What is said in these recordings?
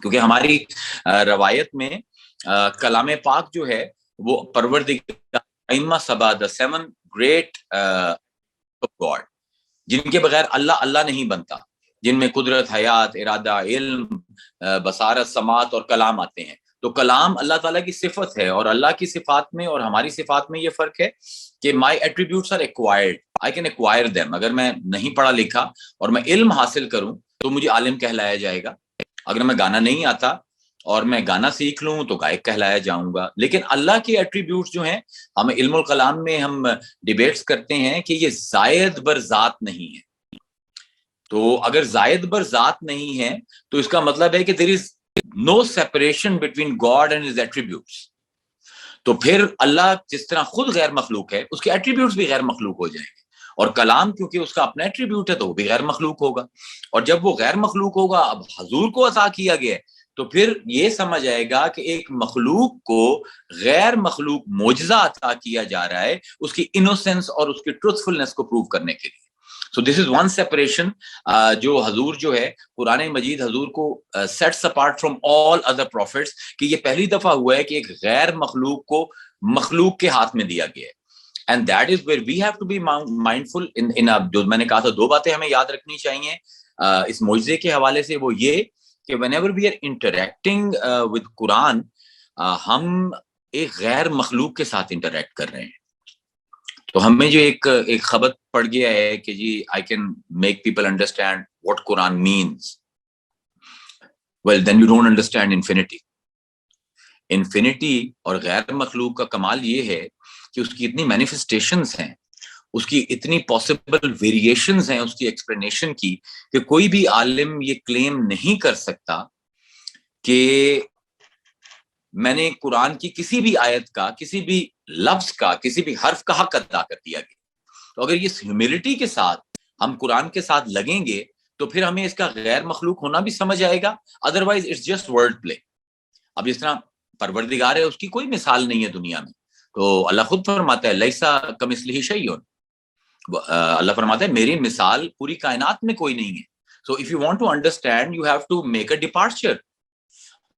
کیونکہ ہماری روایت میں کلام پاک جو ہے وہ پروردگار ائمہ سبا the 7 great of God جن کے بغیر اللہ اللہ نہیں بنتا، جن میں قدرت، حیات، ارادہ، علم، بصارت، سماعت اور کلام آتے ہیں. تو کلام اللہ تعالیٰ کی صفت ہے، اور اللہ کی صفات میں اور ہماری صفات میں یہ فرق ہے کہ my attributes are acquired, I can acquire them. اگر میں نہیں پڑھا لکھا اور میں علم حاصل کروں تو مجھے عالم کہلایا جائے گا. اگر میں گانا نہیں آتا اور میں گانا سیکھ لوں تو گائک کہلایا جاؤں گا. لیکن اللہ کے ایٹریبیوٹس جو ہیں، ہم علم الکلام میں ہم ڈیبیٹس کرتے ہیں کہ یہ زائد بر ذات نہیں ہے. تو اگر زائد بر ذات نہیں ہے تو اس کا مطلب ہے کہ there is no separation between God and his attributes. تو پھر اللہ جس طرح خود غیر مخلوق ہے، اس کے ایٹریبیوٹس بھی غیر مخلوق ہو جائیں گے. اور کلام کیونکہ اس کا اپنا ایٹریبیوٹ ہے تو وہ بھی غیر مخلوق ہوگا. اور جب وہ غیر مخلوق ہوگا، اب حضور کو عطا کیا گیا ہے، تو پھر یہ سمجھ آئے گا کہ ایک مخلوق کو غیر مخلوق معجزہ عطا کیا جا رہا ہے اس کی انوسینس اور اس کی ٹروتھفلنس کو پروو کرنے کے لیے. So this is one separation جو حضور جو ہے قرآن مجید حضور کو sets apart from all other prophets کہ یہ پہلی دفعہ ہوا ہے کہ ایک غیر مخلوق کو مخلوق کے ہاتھ میں دیا گیا ہے. And that is where we have to be mindful in جو میں نے کہا تھا 2 باتیں ہمیں یاد رکھنی چاہیے اس معجزے کے حوالے سے. وہ یہ کہ whenever we are interacting with قرآن ہم ایک غیر مخلوق کے ساتھ انٹریکٹ کر رہے ہیں. تو ہمیں جو ایک خبر پڑ گیا ہے کہ جی I can make people understand what Quran means. Well then you don't understand infinity. Infinity اور غیر مخلوق کا کمال یہ ہے کہ اس کی اتنی مینیفیسٹیشنز ہیں، اس کی اتنی پاسبل ویریشنز ہیں اس کی ایکسپلینیشن کی کہ کوئی بھی عالم یہ کلیم نہیں کر سکتا کہ میں نے قرآن کی کسی بھی آیت کا، کسی بھی لفظ کا، کسی بھی حرف کا حق ادا کر دیا گیا. تو اگر اس ہیوملٹی کے ساتھ ہم قرآن کے ساتھ لگیں گے تو پھر ہمیں اس کا غیر مخلوق ہونا بھی سمجھ آئے گا. ادروائز اٹس جسٹ ورڈ پلے. اب جس طرح پروردگار ہے، اس کی کوئی مثال نہیں ہے دنیا میں. تو اللہ خود فرماتا ہے لیسا کمثلہ شیء، اللہ فرماتا ہے میری مثال پوری کائنات میں کوئی نہیں ہے. So if you want to understand you have to make a departure.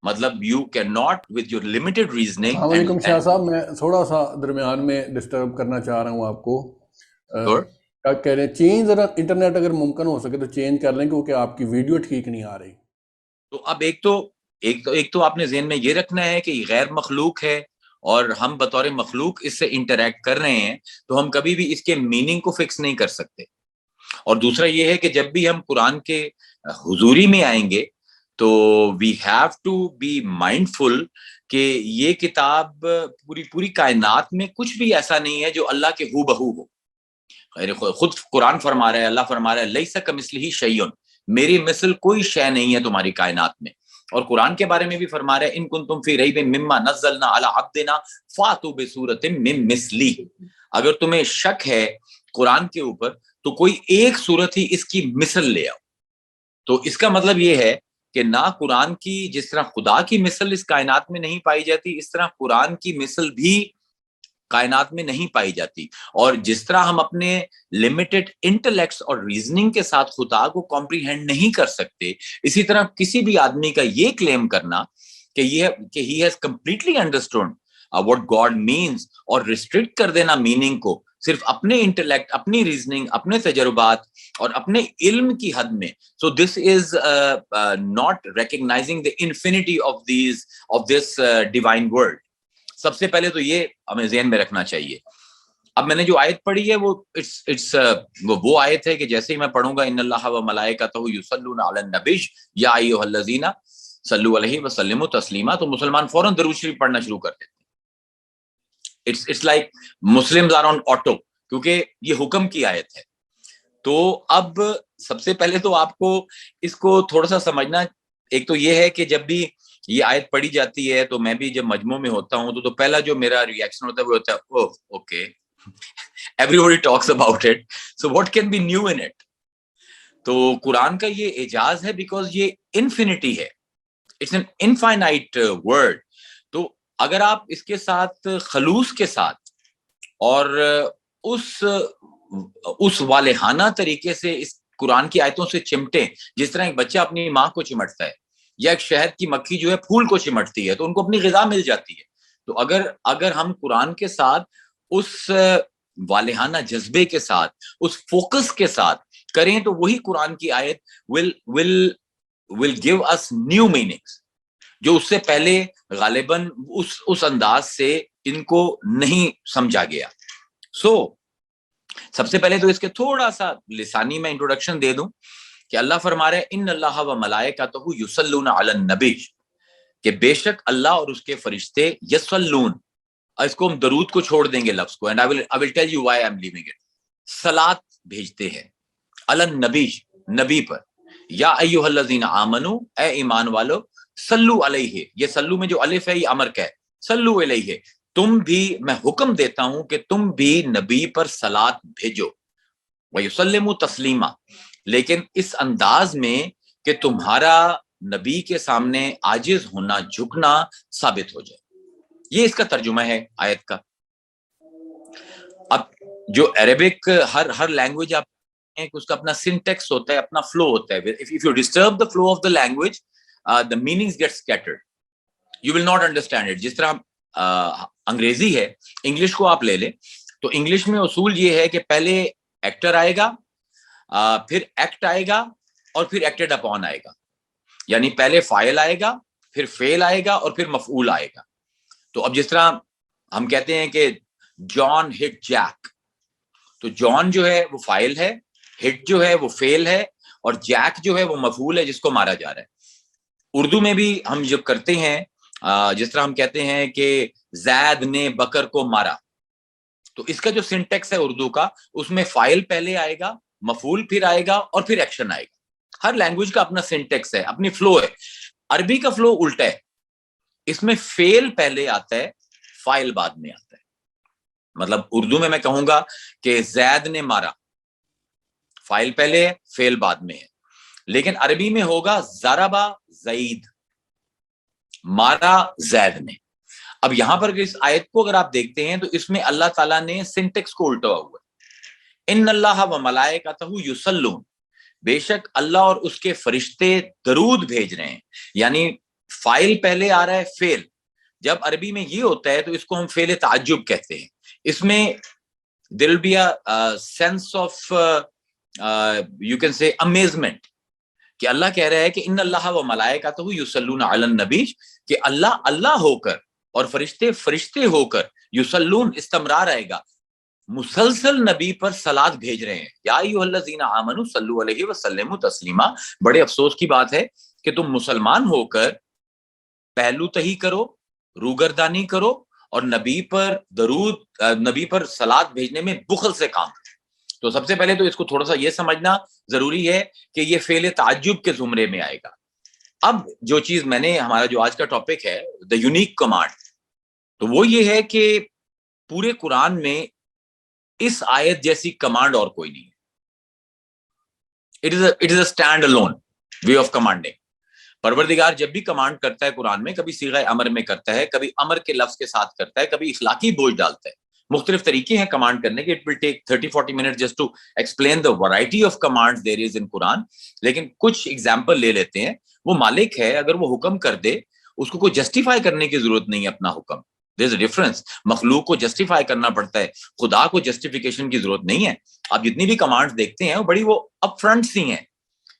مطلب you can not with your limited reasoning. السلام علیکم شاہ صاحب، میں تھوڑا سا درمیان میں ڈسٹرب کرنا چاہ رہا ہوں آپ کو. کیا کہہ رہے ہیں چینج ذرا انٹرنیٹ اگر ممکن ہو سکے تو چینج کر لیں کیونکہ آپ کی ویڈیو ٹھیک نہیں آ رہی. تو اب ایک تو آپ نے ذہن میں یہ رکھنا ہے کہ یہ غیر مخلوق ہے اور ہم بطور مخلوق اس سے انٹریکٹ کر رہے ہیں، تو ہم کبھی بھی اس کے میننگ کو فکس نہیں کر سکتے. اور دوسرا یہ ہے کہ جب بھی ہم قرآن کے حضوری میں آئیں گے تو we have to be mindful کہ یہ کتاب پوری کائنات میں کچھ بھی ایسا نہیں ہے جو اللہ کے ہو بہو ہو. خود قرآن فرما رہا ہے، اللہ فرما رہا ہے لیسا کمثلہ شیء، میری مثل کوئی شے نہیں ہے تمہاری کائنات میں. اور قرآن کے بارے میں بھی فرما رہا ہے ان کنتم فی ریب مما نزلنا علی عبدنا فاتوا بسورۃ من مثلہ. اگر تمہیں شک ہے قرآن کے اوپر تو کوئی ایک سورت ہی اس کی مثل لے آؤ. تو اس کا مطلب یہ ہے کہ نہ قرآن کی جس طرح خدا کی مثل اس کائنات میں نہیں پائی جاتی، اس طرح قرآن کی مثل بھی کائنات میں نہیں پائی جاتی. اور جس طرح ہم اپنے لمیٹڈ انٹلیکٹس اور ریزننگ کے ساتھ خدا کو کمپریہینڈ نہیں کر سکتے، اسی طرح کسی بھی آدمی کا یہ کلیم کرنا کہ he has completely understood what God means اور ریسٹرکٹ کر دینا میننگ کو صرف اپنے انٹلیکٹ، اپنی ریزننگ، اپنے تجربات اور اپنے علم کی حد میں. So this is not recognizing the infinity of this divine word. سب سے پہلے تو یہ ہمیں ذہن میں رکھنا چاہیے. اب میں نے جو آیت پڑھی ہے وہ آیت ہے کہ جیسے ہی میں پڑھوں گا ان اللہ و ملائکتہ یصلون علی النبی یا ایھا الذین صلوا علیہ وسلموا تسلیما، تو مسلمان فوراً درود شریف پڑھنا شروع کر دیتے ہیں. It's like Muslims are on auto کیونکہ یہ حکم کی آیت ہے. تو اب سب سے پہلے تو آپ کو اس کو تھوڑا سا سمجھنا، ایک تو یہ ہے کہ جب بھی یہ آیت پڑھی جاتی ہے تو میں بھی جب مجمع میں ہوتا ہوں تو پہلا جو میرا ریئیکشن ہوتا ہے وہ ہوتا ہے okay everybody talks about it, so what can be new in it. تو قرآن کا یہ اعجاز ہے بیکاز یہ انفینٹی ہے، اٹس این انفائنائٹ ورڈ. تو اگر آپ اس کے ساتھ خلوص کے ساتھ اور اس والہانہ طریقے سے اس قرآن کی آیتوں سے چمٹیں جس طرح ایک بچہ اپنی ماں کو چمٹتا ہے، یا ایک شہد کی مکھی جو ہے پھول کو چمٹتی ہے تو ان کو اپنی غذا مل جاتی ہے. تو اگر ہم قرآن کے ساتھ اس والہانہ جذبے کے ساتھ اس فوکس کے ساتھ کریں تو وہی قرآن کی آیت will give us new meanings جو اس سے پہلے غالباً اس انداز سے ان کو نہیں سمجھا گیا. سب سے پہلے تو اس کے تھوڑا سا لسانی میں انٹروڈکشن دے دوں کہ اللہ فرما رہے ان اللہ و ملائکتہ یصلون علی النبی کہ بے شک اللہ اور اس کے فرشتے یصلون, اس کو ہم درود کو چھوڑ دیں گے لفظ کو, and I will tell you why I'm leaving it, صلات بھیجتے ہیں علی النبی, نبی پر, یا ایھا الذین آمنو اے ایمان والو, صلو علیہ, یہ صلو میں جو الف ہے یہ امر کا ہے, صلو علیہ تم بھی, میں حکم دیتا ہوں کہ تم بھی نبی پر صلات بھیجو, ویسلموا تسلیما, لیکن اس انداز میں کہ تمہارا نبی کے سامنے عاجز ہونا جھکنا ثابت ہو جائے. یہ اس کا ترجمہ ہے آیت کا. اب جو عربک ہر لینگویج آپ اس کا اپنا سنٹیکس ہوتا ہے, اپنا فلو ہوتا ہے. if you disturb the flow of the language, the meanings get scattered, you will not understand it. جس طرح انگریزی ہے, انگلش کو آپ لے لیں تو انگلش میں اصول یہ ہے کہ پہلے ایکٹر آئے گا, پھر ایکٹ آئے گا, اور پھر ایکٹڈ اپون آئے گا. یعنی پہلے فاعل آئے گا, پھر فعل آئے گا, اور پھر مفعول آئے گا. تو اب جس طرح ہم کہتے ہیں کہ جان ہٹ جیک, تو جان جو ہے وہ فاعل ہے, ہٹ جو ہے وہ فعل ہے, اور جیک جو ہے وہ مفعول ہے جس کو مارا جا رہا ہے. اردو میں بھی ہم جب کرتے ہیں, جس طرح ہم کہتے ہیں کہ زید نے بکر کو مارا, تو اس کا جو سنٹیکس ہے اردو کا, اس میں فاعل پہلے آئے گا, مفعول پھر آئے گا, اور پھر ایکشن آئے گا. ہر لینگویج کا اپنا سنٹیکس ہے, اپنی فلو ہے. عربی کا فلو الٹا ہے, اس میں فعل پہلے آتا ہے, فاعل بعد میں آتا ہے. مطلب اردو میں کہوں گا کہ زید نے مارا, فاعل پہلے ہے, فعل بعد میں ہے. لیکن عربی میں ہوگا ضربا زید, مارا زید نے. اب یہاں پر اس آیت کو اگر آپ دیکھتے ہیں تو اس میں اللہ تعالیٰ نے سنٹیکس کو الٹا ہوا ہے. ان اللہ و ملائکتہ یصلون, بے شک اللہ اور اس کے فرشتے درود بھیج رہے ہیں. یعنی فاعل پہلے آ رہا ہے, فعل. جب عربی میں یہ ہوتا ہے تو اس کو ہم فعل تعجب کہتے ہیں. اس میں there will be a sense of you can say amazement کہ اللہ کہہ رہا ہے کہ ان اللہ و ملائکتہ یصلون علی النبی, کہ اللہ ہو کر اور فرشتے ہو کر, یصلون استمرار آئے گا, مسلسل نبی پر صلات بھیج رہے ہیں. یا ایھا الذین آمنوا صلوا علیہ وسلموا تسلیما. بڑے افسوس کی بات ہے کہ تم مسلمان ہو کر پہلو تہی کرو, روگردانی کرو, اور نبی پر صلات بھیجنے میں بخل سے کام. تو سب سے پہلے تو اس کو تھوڑا سا یہ سمجھنا ضروری ہے کہ یہ فعل تعجب کے زمرے میں آئے گا. اب جو چیز میں نے, ہمارا جو آج کا ٹاپک ہے دا یونیک کمانڈ, تو وہ یہ ہے کہ پورے قرآن میں اس آیت جیسی کمانڈ اور کوئی نہیں ہے. It is a stand alone way of commanding. پروردگار جب بھی کمانڈ کرتا ہے قرآن میں, کبھی صیغہ امر میں کرتا ہے, کبھی امر کے لفظ کے ساتھ کرتا ہے, کبھی اخلاقی بوجھ ڈالتا ہے. مختلف طریقے ہیں کمانڈ کرنے کے. It will take 30-40 minutes just to explain the variety of commands there is in Quran. لیکن کچھ ایگزامپل لے لیتے ہیں. وہ مالک ہے, اگر وہ حکم کر دے اس کو کوئی جسٹیفائی کرنے کی ضرورت نہیں ہے اپنا حکم. There is a difference. مخلوق کو جسٹیفائی کرنا پڑتا ہے, خدا کو جسٹیفیکیشن کی ضرورت نہیں ہے. آپ جتنی بھی کمانڈز دیکھتے ہیں وہ بڑی وہ اپ فرنٹ سی ہیں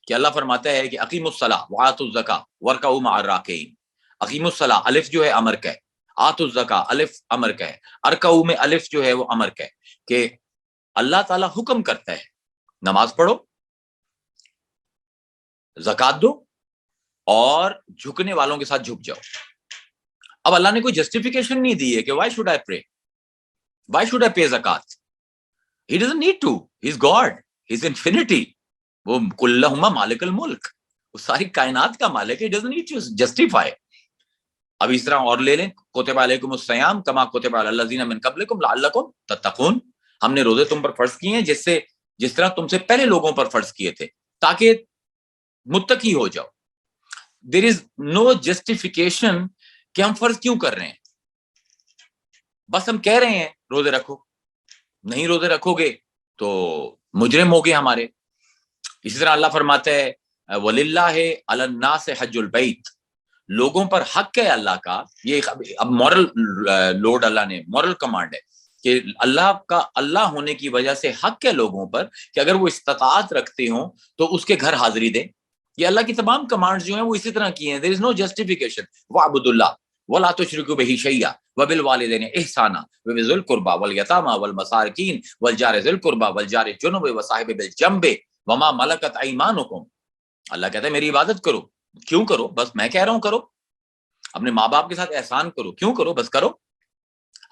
کہ اللہ فرماتا ہے کہ اقیموا الصلاۃ وآتوا الزکاۃ وارکعوا مع الراکعین. اقیموا الصلاۃ الف جو ہے امر کا ہے, آتوا الزکاۃ الف امر کا ہے, ارکعوا میں الف جو ہے وہ امر کا ہے, کہ اللہ تعالیٰ حکم کرتا ہے نماز پڑھو, زکات دو, اور جھکنے والوں کے ساتھ جھک جاؤ. اب اللہ نے کوئی جسٹیفیکیشن نہیں دی ہے کہ why should I pray, why should I pay zakat. He doesn't need to. He's God. He's infinity. وہ کلہما مالک الملک, وہ ساری کائنات کا مالک ہے. He doesn't need to justify. اب اس طرح اور لے لیں, کتب علیکم الصیام کما کتب علی الذین من قبلکم لعلکم تتقون. ہم نے روزے تم پر فرض کیے ہیں جس طرح تم سے پہلے لوگوں پر فرض کیے تھے, تاکہ متقی ہو جاؤ. There is no justification کہ ہم فرض کیوں کر رہے ہیں. بس ہم کہہ رہے ہیں روزے رکھو, نہیں روزے رکھو گے تو مجرم ہو گئے ہمارے. اسی طرح اللہ فرماتا ہے وَلِلَّهِ عَلَى النَّاسِ حَجُّ الْبَيْتِ، لوگوں پر حق ہے اللہ کا. یہ اب مورل لوڈ اللہ نے مورل کمانڈ ہے کہ اللہ ہونے کی وجہ سے حق ہے لوگوں پر کہ اگر وہ استطاعت رکھتے ہوں تو اس کے گھر حاضری دیں. یہ اللہ کی تمام کمانڈز جو ہیں وہ اسی طرح کی ہیں. there is no justification. وَاعْبُدُوا اللَّهَ وَلَا تُشْرِكُوا بِهِ شَيْئًا وَبِالْوَالِدَيْنِ إِحْسَانًا وَبِذِي الْقُرْبَى وَالْيَتَامَى وَالْمَسَاكِينِ وَالْجَارِ ذِي الْقُرْبَى وَالْجَارِ الْجُنُبِ وَصَاحِبِ بِالْجَنبِ وَمَا مَلَكَتْ أَيْمَانُكُمْ. اللہ کہتا ہے میری عبادت کرو. کیوں کرو؟ بس میں کہہ رہا ہوں کرو. اپنے ماں باپ کے ساتھ احسان کرو. کیوں کرو؟ بس کرو.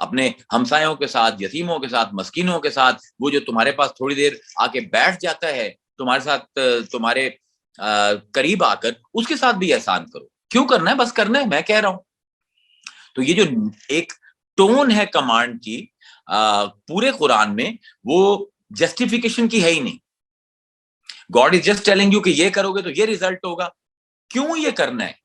اپنے ہمسایوں کے ساتھ، یتیموں کے ساتھ، مسکینوں کے ساتھ، وہ جو تمہارے پاس تھوڑی دیر آ کے بیٹھ جاتا ہے تمہارے ساتھ، تمہارے قریب آ کر، اس کے ساتھ بھی احسان کرو. کیوں کرنا ہے؟ بس کرنا ہے، میں کہہ رہا ہوں. تو یہ جو ایک ٹون ہے کمانڈ کی پورے قرآن میں، وہ جسٹیفیکیشن کی ہے ہی نہیں. God is just telling you کہ یہ کرو گے تو یہ ریزلٹ ہوگا. کیوں یہ کرنا ہے؟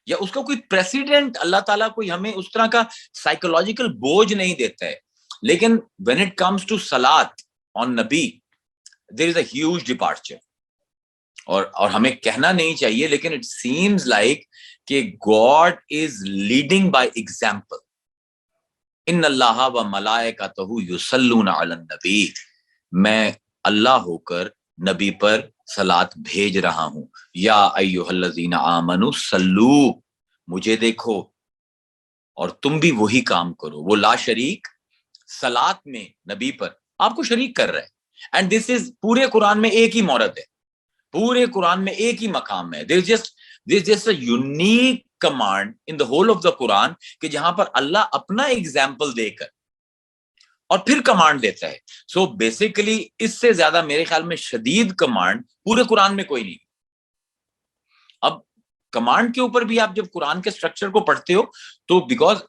یا اس کا کوئی پریسیڈنٹ اللہ تعالیٰ کوئی ہمیں اس طرح کا سائیکولوجیکل بوجھ نہیں دیتا ہے. لیکن when it comes to salat on نبی there is a huge departure. اور ہمیں کہنا نہیں چاہیے لیکن it seems like کہ God is leading by example. ان اللہ و ملائکتہ یصلون علی النبی، میں اللہ ہو کر نبی پر صلات بھیج رہا ہوں. یا ایھا الذین آمنوا صلو، مجھے دیکھو اور تم بھی وہی کام کرو. وہ لا شریک صلات میں نبی پر آپ کو شریک کر رہا ہے. اینڈ دس از پورے قرآن میں ایک ہی مورد ہے، پورے قرآن میں ایک ہی مقام ہے. There is just a unique command in the whole of the Quran کہ جہاں پر اللہ اپنا ایگزامپل دے کر اور پھر کمانڈ دیتا ہے. سو بیسیکلی اس سے زیادہ میرے خیال میں شدید کمانڈ پورے قرآن میں کوئی نہیں. اب کمانڈ کے اوپر بھی آپ جب قرآن کے سٹرکچر کو پڑھتے ہو تو بیکاز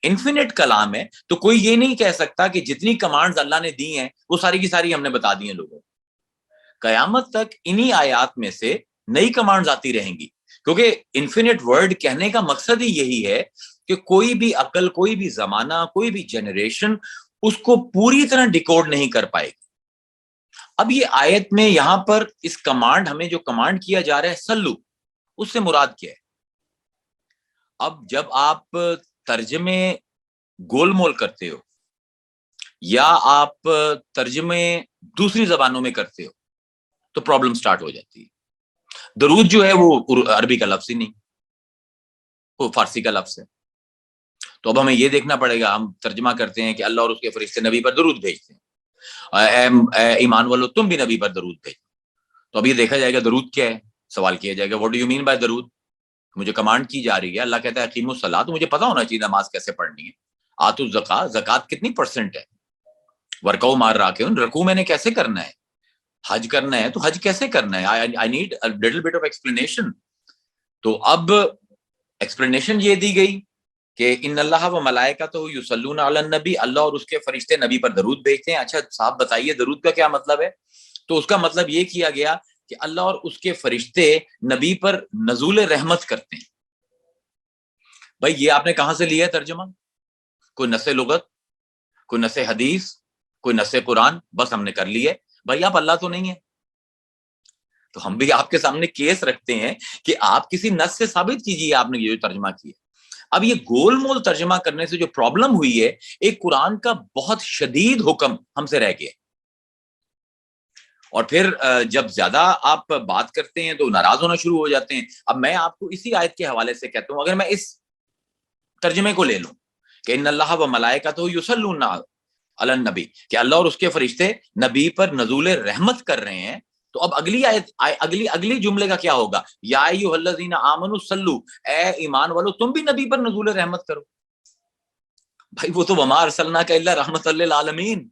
انفینٹ کلام ہے تو کوئی یہ نہیں کہہ سکتا کہ جتنی کمانڈز اللہ نے دی ہیں وہ ساری کی ساری ہم نے بتا دی ہیں لوگوں کو. قیامت تک انہی آیات میں سے نئی کمانڈز آتی رہیں گی، کیونکہ انفینٹ ورڈ کہنے کا مقصد ہی یہی ہے کہ کوئی بھی عقل، کوئی بھی زمانہ، کوئی بھی جنریشن اس کو پوری طرح ڈیکوڈ نہیں کر پائے گی. اب یہ آیت میں یہاں پر اس کمانڈ، ہمیں جو کمانڈ کیا جا رہا ہے سلو، اس سے مراد کیا ہے؟ اب جب آپ ترجمے گول مول کرتے ہو یا آپ ترجمے دوسری زبانوں میں کرتے ہو تو پرابلم سٹارٹ ہو جاتی ہے. درود جو ہے وہ عربی کا لفظ ہی نہیں، وہ فارسی کا لفظ ہے. تو اب ہمیں یہ دیکھنا پڑے گا، ہم ترجمہ کرتے ہیں کہ اللہ اور اس کے فرشتے نبی پر درود بھیجتے ہیں، اے ایمان والو تم بھی نبی پر درود بھیجو. تو اب یہ دیکھا جائے گا درود کیا ہے. سوال کیا جائے گا what do you mean by درود. مجھے کمانڈ کی جا رہی ہے، اللہ کہتا ہے اقیموا الصلاۃ، تو مجھے پتا ہونا چاہیے نماز کیسے پڑھنی ہے. آتوا الزکوٰۃ، زکوٰۃ کتنی پرسنٹ ہے. ورکعوا مع الراکعین، رکوع میں نے کیسے کرنا ہے. حج کرنا ہے تو حج کیسے کرنا ہے. I need a little bit of explanation. تو اب ایکسپلینیشن یہ دی گئی کہ ان اللہ و ملائکتہ یصلون علی النبی، اللہ اور اس کے فرشتے نبی پر درود بھیجتے ہیں. اچھا صاحب بتائیے درود کا کیا مطلب ہے؟ تو اس کا مطلب یہ کیا گیا کہ اللہ اور اس کے فرشتے نبی پر نزول رحمت کرتے ہیں. بھائی یہ آپ نے کہاں سے لیا ہے ترجمہ؟ کوئی نص لغت، کوئی نص حدیث، کوئی نص قرآن؟ بس ہم نے کر لی ہے. بھائی آپ اللہ تو نہیں ہے. تو ہم بھی آپ کے سامنے کیس رکھتے ہیں کہ آپ کسی نص سے ثابت کیجیے آپ نے یہ جو ترجمہ کیا. اب یہ گول مول ترجمہ کرنے سے جو پرابلم ہوئی ہے، ایک قرآن کا بہت شدید حکم ہم سے رہ گیا. اور پھر جب زیادہ آپ بات کرتے ہیں تو ناراض ہونا شروع ہو جاتے ہیں. اب میں آپ کو اسی آیت کے حوالے سے کہتا ہوں، اگر میں اس ترجمے کو لے لوں کہ ان اللہ و ملائکتہ یصلون علی النبی، کہ اللہ اور اس کے فرشتے نبی پر نزول رحمت کر رہے ہیں، تو اب اگلی آیت، اگلی جملے کا کیا ہوگا؟ یا ایھا الذین آمنوا صلو، اے ایمان والو تم بھی نبی پر نزول رحمت کرو. بھائی وہ تو وما ارسلناک الا رحمۃ للعالمین،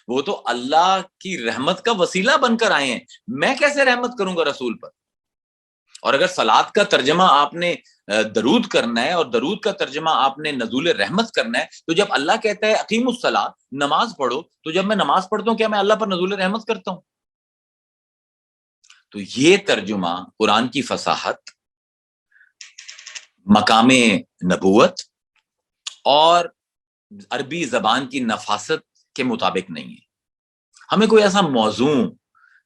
وہ تو اللہ کی رحمت کا وسیلہ بن کر آئے ہیں. میں کیسے رحمت کروں گا رسول پر؟ اور اگر صلات کا ترجمہ آپ نے درود کرنا ہے اور درود کا ترجمہ آپ نے نزول رحمت کرنا ہے، تو جب اللہ کہتا ہے اقیموا الصلاۃ، نماز پڑھو، تو جب میں نماز پڑھتا ہوں کیا میں اللہ پر نزول رحمت کرتا ہوں؟ تو یہ ترجمہ قرآن کی فصاحت، مقام نبوت اور عربی زبان کی نفاست کے مطابق نہیں ہے. ہمیں کوئی ایسا موضوع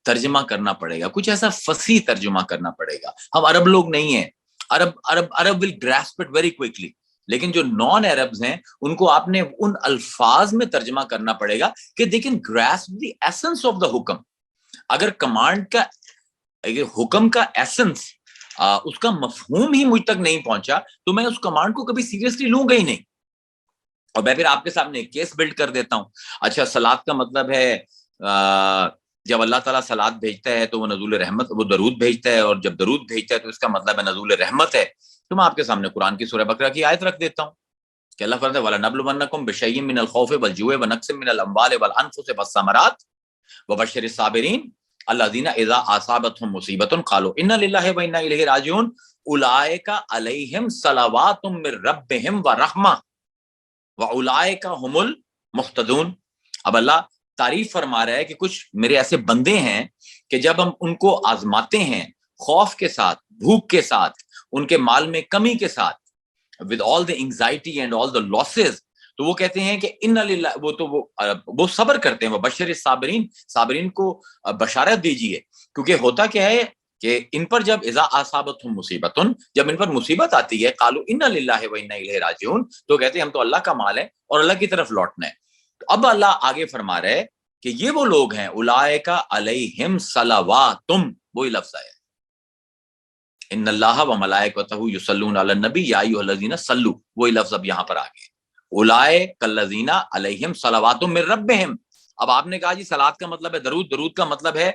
ترجمہ کرنا پڑے گا, کچھ ایسا فصیح ترجمہ کرنا پڑے گا. ہم عرب لوگ نہیں ہیں, عرب ول grasp it very quickly, لیکن جو نان عربز ہیں ان کو آپ نے ان الفاظ میں ترجمہ کرنا پڑے گا کہ they can grasp the essence of the حکم. اگر کمانڈ کا, حکم کا ایسنس, اس کا مفہوم ہی مجھ تک نہیں پہنچا تو میں اس کمانڈ کو کبھی سیریسلی لوں گا ہی نہیں. اور میں پھر آپ کے سامنے ایک کیس بلڈ کر دیتا ہوں. اچھا, صلات کا مطلب ہے جب اللہ تعالیٰ صلات بھیجتا ہے تو وہ نزول رحمت, وہ درود بھیجتا ہے, اور جب درود بھیجتا ہے تو اس کا مطلب ہے نزول رحمت ہے. تو میں آپ کے سامنے قرآن کی سورہ بقرہ کی آیت رکھ دیتا ہوں کہ اللہ فرماتا ہے وَلَنَبْلُوَنَّكُمْ بِشَيْءٍ مِّنَ الْخَوْفِ وَالْجُوعِ وَنَقْصٍ مِّنَ الْأَمْوَالِ وَالْأَنفُسِ وَالثَّمَرَاتِ وَبَشِّرِ الصَّابِرِينَ الَّذِينَ إِذَا أَصَابَتْهُمْ مُصِيبَةٌ قَالُوا إِنَّا لِلَّهِ وَإِنَّا إِلَيْهِ رَاجِعُونَ أُولَٰئِكَ عَلَيْهِمْ صَلَوَاتٌ مِّن رَّبِّهِمْ وَرَحْمَةٌ وَأُولَٰئِكَ هُمُ الْمُهْتَدُونَ. اب اللہ تعریف فرما رہا ہے کہ کچھ میرے ایسے بندے ہیں کہ جب ہم ان کو آزماتے ہیں خوف کے ساتھ, بھوک کے ساتھ, ان کے مال میں کمی کے ساتھ, with all the anxiety and all the losses, تو وہ کہتے ہیں کہ ان للہ, وہ صبر کرتے ہیں. وہ بشر الصابرین, صابرین کو بشارت دیجئے, کیونکہ ہوتا کیا ہے کہ ان پر جب اذا اصابتہم مصیبت, جب ان پر مصیبت آتی ہے قالوا انا للہ و انا الیہ راجعون, تو کہتے ہیں ہم تو اللہ کا مال ہے اور اللہ کی طرف لوٹنا ہے. تو اب اللہ آگے فرما رہے ہیں کہ یہ وہ لوگ ہیں اولئک علیہم صلوات, وہی لفظ آیا ان اللہ و ملائکتہ یصلون علی النبی یا ایھا الذین صلوا, وہی لفظ اب یہاں پر آ گئے اولئک الذین علیہم صلوات من ربہم. اب آپ نے کہا جی صلات کا مطلب ہے درود, درود کا مطلب ہے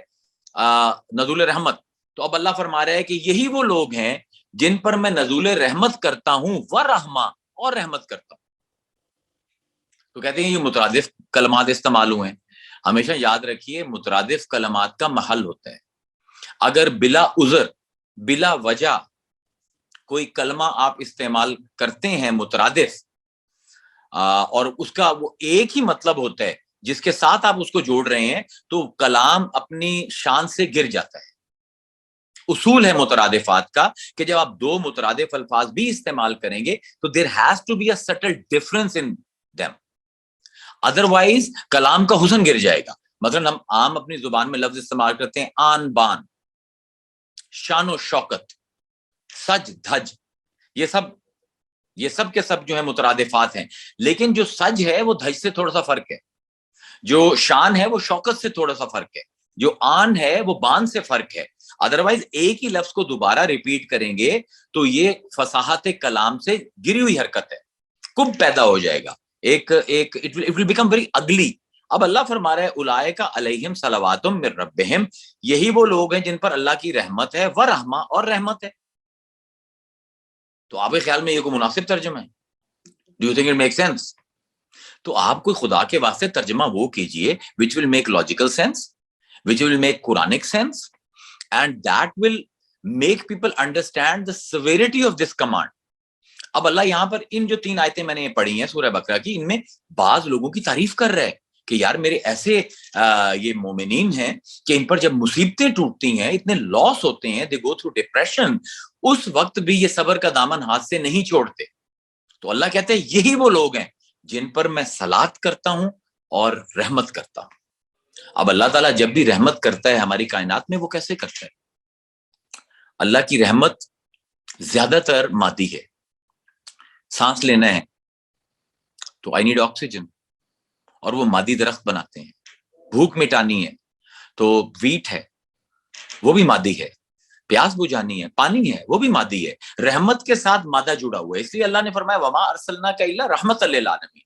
نزول رحمت. تو اب اللہ فرما رہا ہے کہ یہی وہ لوگ ہیں جن پر میں نزول رحمت کرتا ہوں ورحمہ, اور رحمت کرتا ہوں. تو کہتے ہیں یہ مترادف کلمات استعمال ہوئے ہیں. ہمیشہ یاد رکھیے مترادف کلمات کا محل ہوتا ہے. اگر بلا عذر, بلا وجہ کوئی کلمہ آپ استعمال کرتے ہیں مترادف, اور اس کا وہ ایک ہی مطلب ہوتا ہے جس کے ساتھ آپ اس کو جوڑ رہے ہیں, تو کلام اپنی شان سے گر جاتا ہے. اصول ہے مترادفات کا کہ جب آپ دو مترادف الفاظ بھی استعمال کریں گے تو there has to be a subtle difference in them, otherwise کلام کا حسن گر جائے گا. مثلا ہم عام اپنی زبان میں لفظ استعمال کرتے ہیں آن بان, شان و شوکت, سج دھج, یہ سب کے سب جو ہے مترادفات ہیں. لیکن جو سج ہے وہ دھج سے تھوڑا سا فرق ہے, جو شان ہے وہ شوکت سے تھوڑا سا فرق ہے, جو آن ہے وہ بان سے فرق ہے. ادروائز ایک ہی لفظ کو دوبارہ ریپیٹ کریں گے تو یہ فصاحت کلام سے گری ہوئی حرکت ہے, کب پیدا ہو جائے گا, it will become very ugly. اب اللہ فرما رہا ہے اولئک علیہم صلوات من ربہم, یہی وہ لوگ ہیں جن پر اللہ کی رحمت ہے ورحمہ, اور رحمت ہے. تو آپ کے خیال میں یہ کوئی مناسب ترجمہ ہے؟ Do you think it makes sense? تو آپ کوئی خدا کے واسطے ترجمہ وہ کیجئے which will make logical sense, which will make Quranic sense, and that will make people understand the severity of this command. اب اللہ یہاں پر ان جو 3 آیتیں میں نے پڑھی ہیں سورہ بقرہ کی, ان میں بعض لوگوں کی تعریف کر رہا ہے کہ یار میرے ایسے یہ مومنین ہیں کہ ان پر جب مصیبتیں ٹوٹتی ہیں, اتنے لاس ہوتے ہیں, they go through depression, اس وقت بھی یہ صبر کا دامن ہاتھ سے نہیں چھوڑتے. تو اللہ کہتے ہیں یہی وہ لوگ ہیں جن پر میں صلات کرتا ہوں اور رحمت کرتا ہوں. اب اللہ تعالیٰ جب بھی رحمت کرتا ہے ہماری کائنات میں, وہ کیسے کرتا ہے؟ اللہ کی رحمت زیادہ تر مادی ہے. سانس لینا ہے تو آئی نیڈ آکسیجن, اور وہ مادی درخت بناتے ہیں. بھوک مٹانی ہے تو ویٹ ہے, وہ بھی مادی ہے. پیاس بجھانی ہے, پانی ہے, وہ بھی مادی ہے. رحمت کے ساتھ مادہ جڑا ہوا ہے, اس لیے اللہ نے فرمایا وما ارسلناک الا رحمۃ للعالمین,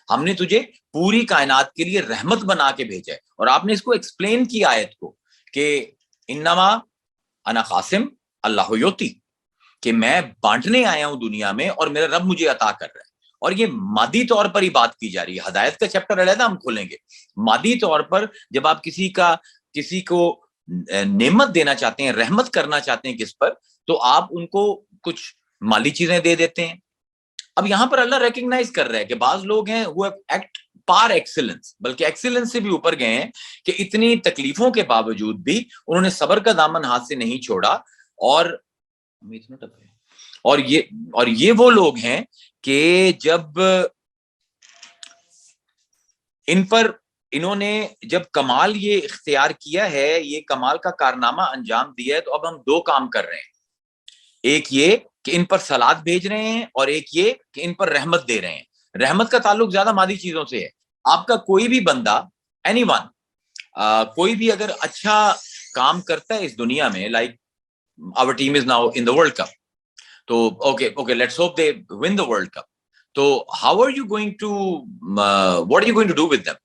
ہم نے تجھے پوری کائنات کے لیے رحمت بنا کے بھیجا ہے. اور آپ نے اس کو ایکسپلین کیا آیت کو کہ انما انا قاسم اللہ یوتی, کہ میں بانٹنے آیا ہوں دنیا میں اور میرا رب مجھے عطا کر رہا ہے. اور یہ مادی طور پر ہی بات کی جا رہی ہے. ہدایت کا چیپٹر علیحدہ ہم کھولیں گے. مادی طور پر جب آپ کسی کو نعمت دینا چاہتے ہیں, رحمت کرنا چاہتے ہیں کس پر, تو آپ ان کو کچھ مالی چیزیں دے دیتے ہیں. اب یہاں پر اللہ ریکگنائز کر رہا ہے کہ بعض لوگ ہیں وہ ایکٹ پار ایکسیلنس, بلکہ ایکسیلنس سے بھی اوپر گئے ہیں کہ اتنی تکلیفوں کے باوجود بھی انہوں نے صبر کا دامن ہاتھ سے نہیں چھوڑا. اور یہ وہ لوگ ہیں کہ جب ان پر انہوں نے جب کمال یہ اختیار کیا ہے, یہ کمال کا کارنامہ انجام دیا ہے, تو اب ہم دو کام کر رہے ہیں. ایک یہ کہ ان پر سلاد بھیج رہے ہیں, اور ایک یہ کہ ان پر رحمت دے رہے ہیں. رحمت کا تعلق زیادہ مادی چیزوں سے ہے. آپ کا کوئی بھی بندہ, اینی ون, کوئی بھی اگر اچھا کام کرتا ہے اس دنیا میں, like our team is now in the World Cup, تو okay let's hope they win the World Cup. تو how are you going to what are you going to do with them?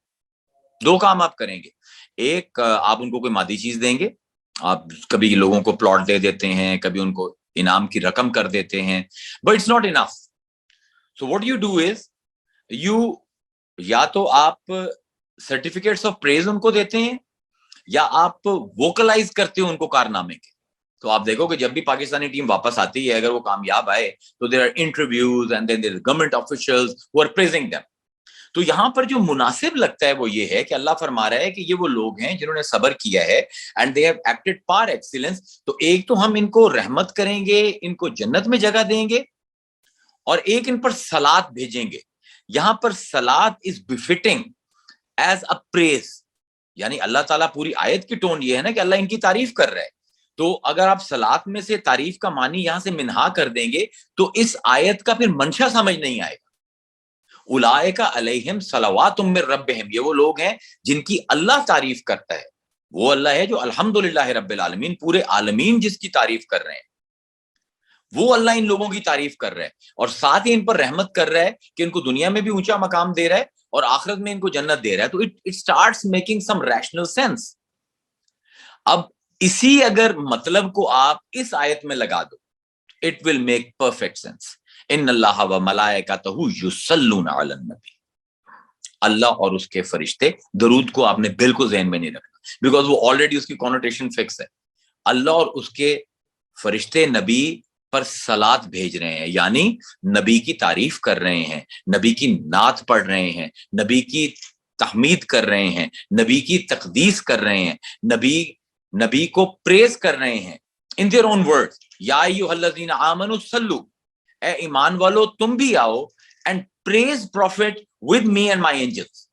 دو کام آپ کریں گے. ایک, آپ ان کو کوئی مادی چیز دیں گے, آپ کبھی لوگوں کو پلاٹ دے دیتے ہیں, کبھی ان کو انعام کی رقم کر دیتے ہیں, but it's not enough. So what you do is یا تو آپ سرٹیفکیٹس آف پریز ان کو دیتے ہیں, یا آپ ووکلائز کرتے ہو ان کو کارنامے کے. تو آپ دیکھو کہ جب بھی پاکستانی ٹیم واپس آتی ہے, اگر وہ کامیاب آئے تو there are interviews and then there are government officials who are praising them. تو یہاں پر جو مناسب لگتا ہے وہ یہ ہے کہ اللہ فرما رہا ہے کہ یہ وہ لوگ ہیں جنہوں نے صبر کیا ہے, and they have acted par excellence. تو ایک تو ہم ان کو رحمت کریں گے, ان کو جنت میں جگہ دیں گے, اور ایک ان پر صلات بھیجیں گے. یہاں پر صلات is befitting as a praise, یعنی اللہ تعالیٰ پوری آیت کی ٹون یہ ہے نا کہ اللہ ان کی تعریف کر رہا ہے. تو اگر آپ صلات میں سے تعریف کا معنی یہاں سے منہا کر دیں گے تو اس آیت کا پھر منشا سمجھ نہیں آئے گا. اولئک علیہم صلوات من ربہم, یہ وہ لوگ ہیں جن کی اللہ تعریف کرتا ہے. وہ اللہ ہے جو الحمدللہ رب العالمین, پورے عالمین جس کی تعریف کر رہے ہیں, وہ اللہ ان لوگوں کی تعریف کر رہا ہے, اور ساتھ ہی ان پر رحمت کر رہا ہے کہ ان کو دنیا میں بھی اونچا مقام دے رہا ہے اور آخرت میں ان کو جنت دے رہا ہے. تو it starts making some rational sense. اب اسی اگر مطلب کو آپ اس آیت میں لگا دو, it will make perfect sense. ان اللہ و ملائکتہ یصلون علی النبی, اللہ اور اس کے فرشتے, درود کو آپ نے بالکل ذہن میں نہیں رکھنا, بیکاز وہ آلریڈی اس کی کونوٹیشن فکس ہے. اللہ اور اس کے فرشتے نبی پر صلات بھیج رہے ہیں, یعنی نبی کی تعریف کر رہے ہیں, نبی کی نعت پڑھ رہے ہیں, نبی کی تحمید کر رہے ہیں, نبی کی تقدیس کر رہے ہیں, نبی کو پریز کر رہے ہیں in their own words. یا ایھا الذین آمنوا صلوا, اے ایمان والو تم بھی آؤ and praise prophet with me and my angels.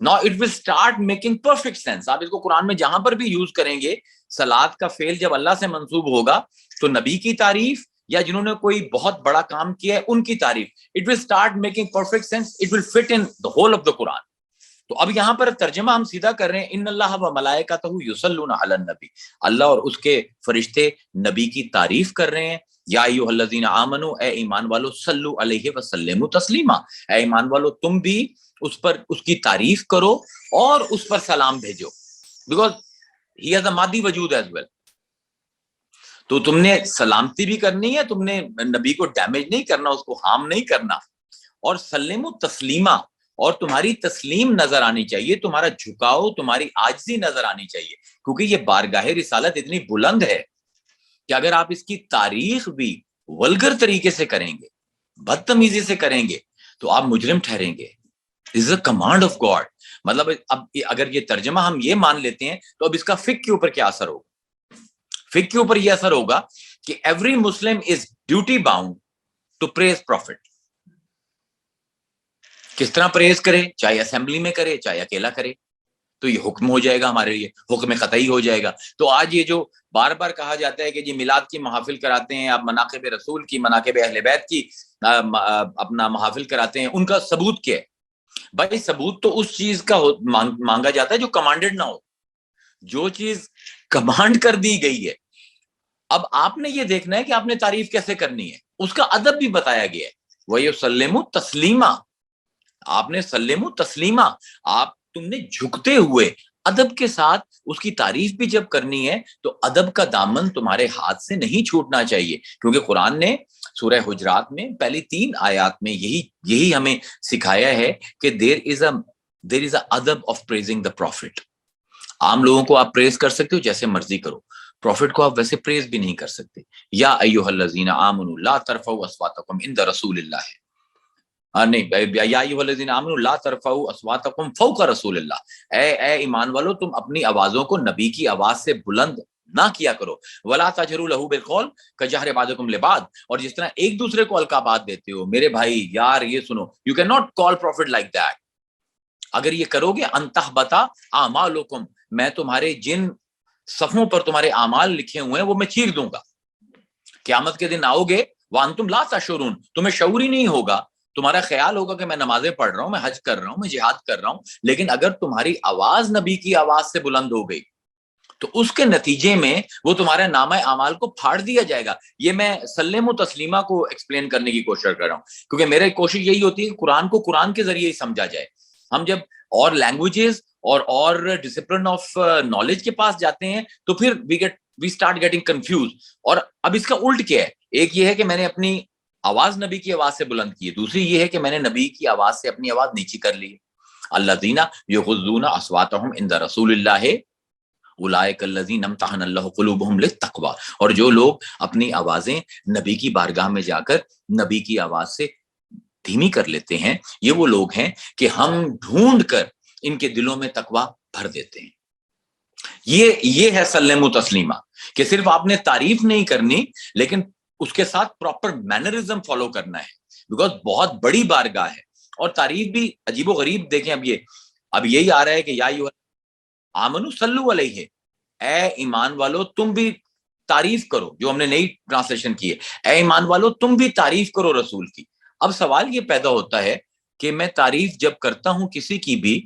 Now it will start making perfect sense. آپ اس کو قرآن میں جہاں پر بھی یوز کریں گے, صلات کا فعل جب اللہ سے منسوب ہوگا تو نبی کی تعریف یا جنہوں نے کوئی بہت بڑا کام کیا ہے ان کی تعریف, it will start making perfect sense. It will fit in the whole of the Quran. تو اب یہاں پر ترجمہ ہم سیدھا کر رہے ہیں, ان اللہ و ملائکتہ یصلون علی النبی, اللہ اور اس کے فرشتے نبی کی تعریف کر رہے ہیں. یا ایھا الذین آمنوا, اے ایمان والو, صلو علیہ وسلموا تسلیما, اے ایمان والو تم بھی اس پر اس کی تعریف کرو اور اس پر سلام بھیجو, بیکاز ہی ہیز اے مادی وجود ایز ویل. تو تم نے سلامتی بھی کرنی ہے, تم نے نبی کو ڈیمیج نہیں کرنا, اس کو ہارم نہیں کرنا, اور سلموا تسلیما, اور تمہاری تسلیم نظر آنی چاہیے, تمہارا جھکاؤ, تمہاری عاجزی نظر آنی چاہیے, کیونکہ یہ بارگاہ رسالت اتنی بلند ہے کہ اگر آپ اس کی تاریخ بھی ولگر طریقے سے کریں گے, بدتمیزی سے کریں گے, تو آپ مجرم ٹھہریں گے. This is a command of God. مطلب اب اگر یہ ترجمہ ہم یہ مان لیتے ہیں تو اب اس کا فقہ کے اوپر کیا اثر ہوگا؟ فقہ کے اوپر یہ اثر ہوگا کہ every Muslim is duty bound to praise prophet. کس طرح پریز کرے, چاہے اسمبلی میں کرے چاہے اکیلا کرے, تو یہ حکم ہو جائے گا ہمارے لیے, حکم قطعی ہو جائے گا. تو آج یہ جو بار بار کہا جاتا ہے کہ جی میلاد کی محافل کراتے ہیں, آپ مناقب رسول کی, مناقب اہل بیت کی اپنا محافل کراتے ہیں, ان کا ثبوت کیا ہے؟ بھائی ثبوت تو اس چیز کا مانگا جاتا ہے جو کمانڈڈ نہ ہو, جو چیز کمانڈ کر دی گئی ہے. اب آپ نے یہ دیکھنا ہے کہ آپ نے تعریف کیسے کرنی ہے, اس کا ادب بھی بتایا گیا ہے. وَيُسَلِّمُ تَسْلِيمًا, آپ نے سلمو تسلیما, آپ تم نے جھکتے ہوئے ادب کے ساتھ اس کی تعریف بھی جب کرنی ہے تو ادب کا دامن تمہارے ہاتھ سے نہیں چھوٹنا چاہیے, کیونکہ قرآن نے سورہ حجرات میں پہلی 3 آیات میں یہی ہمیں سکھایا ہے کہ there is a adab of praising the prophet. عام لوگوں کو آپ پریز کر سکتے ہو جیسے مرضی کرو, پروفٹ کو آپ ویسے پریز بھی نہیں کر سکتے. یا ایھا الذین آمنوا لا ترفعوا اصواتکم عند رسول اللہ, نہیں, یا ایھا الذین آمنوا لا ترفعوا اصواتکم فوق رسول اللہ, اے ایمان والو تم اپنی آوازوں کو نبی کی آواز سے بلند نہ کیا کرو. ولا تجہروا لہ بالقول کجہر بعضکم لبعض, اور جس طرح ایک دوسرے کو القابات دیتے ہو, میرے بھائی, یار, یہ سنو, you can not call prophet like that. اگر یہ کرو گے انتحبتا اعمالکم، میں تمہارے جن صفوں پر تمہارے اعمال لکھے ہوئے ہیں وہ میں چیر دوں گا. قیامت کے دن آؤ گے وانتم لا تشعرون، تمہیں شعور ہی نہیں ہوگا، تمہارا خیال ہوگا کہ میں نمازیں پڑھ رہا ہوں، میں حج کر رہا ہوں، میں جہاد کر رہا ہوں، لیکن اگر تمہاری آواز نبی کی آواز سے بلند ہو گئی تو اس کے نتیجے میں وہ تمہارے نامہ اعمال کو پھاڑ دیا جائے گا. یہ میں سلم و تسلیمہ کو ایکسپلین کرنے کی کوشش کر رہا ہوں، کیونکہ میری کوشش یہی ہوتی ہے کہ قرآن کو قرآن کے ذریعے ہی سمجھا جائے. ہم جب اور لینگویجز اور ڈسپلن آف نالج کے پاس جاتے ہیں تو پھر وی اسٹارٹ گیٹنگ کنفیوز. اور اب اس کا الٹ کیا ہے، ایک یہ ہے کہ میں نے اپنی آواز نبی کی آواز سے بلند کی ہے، دوسری یہ ہے کہ میں نے نبی کی آواز سے اپنی آواز نیچی کر لی. الذین یغضون اصواتهم عند رسول اللہ اولئک الذین امتحن اللہ قلوبہم للتقوی، اور جو لوگ اپنی آوازیں نبی کی بارگاہ میں جا کر نبی کی آواز سے دھیمی کر لیتے ہیں، یہ وہ لوگ ہیں کہ ہم ڈھونڈ کر ان کے دلوں میں تقوی بھر دیتے ہیں. یہ ہے سلم و تسلیمہ، کہ صرف آپ نے تعریف نہیں کرنی لیکن اس کے ساتھ پراپر مینرزم فالو کرنا ہے، بیکاز بہت بڑی بارگاہ ہے. اور تعریف بھی عجیب و غریب. دیکھیں اب یہی آ رہا ہے کہ یا آمنو صلو علیہ، اے ایمان والو تم بھی تعریف کرو، جو ہم نے نئی ٹرانسلیشن کی ہے، اے ایمان والو تم بھی تعریف کرو رسول کی. اب سوال یہ پیدا ہوتا ہے کہ میں تعریف جب کرتا ہوں کسی کی بھی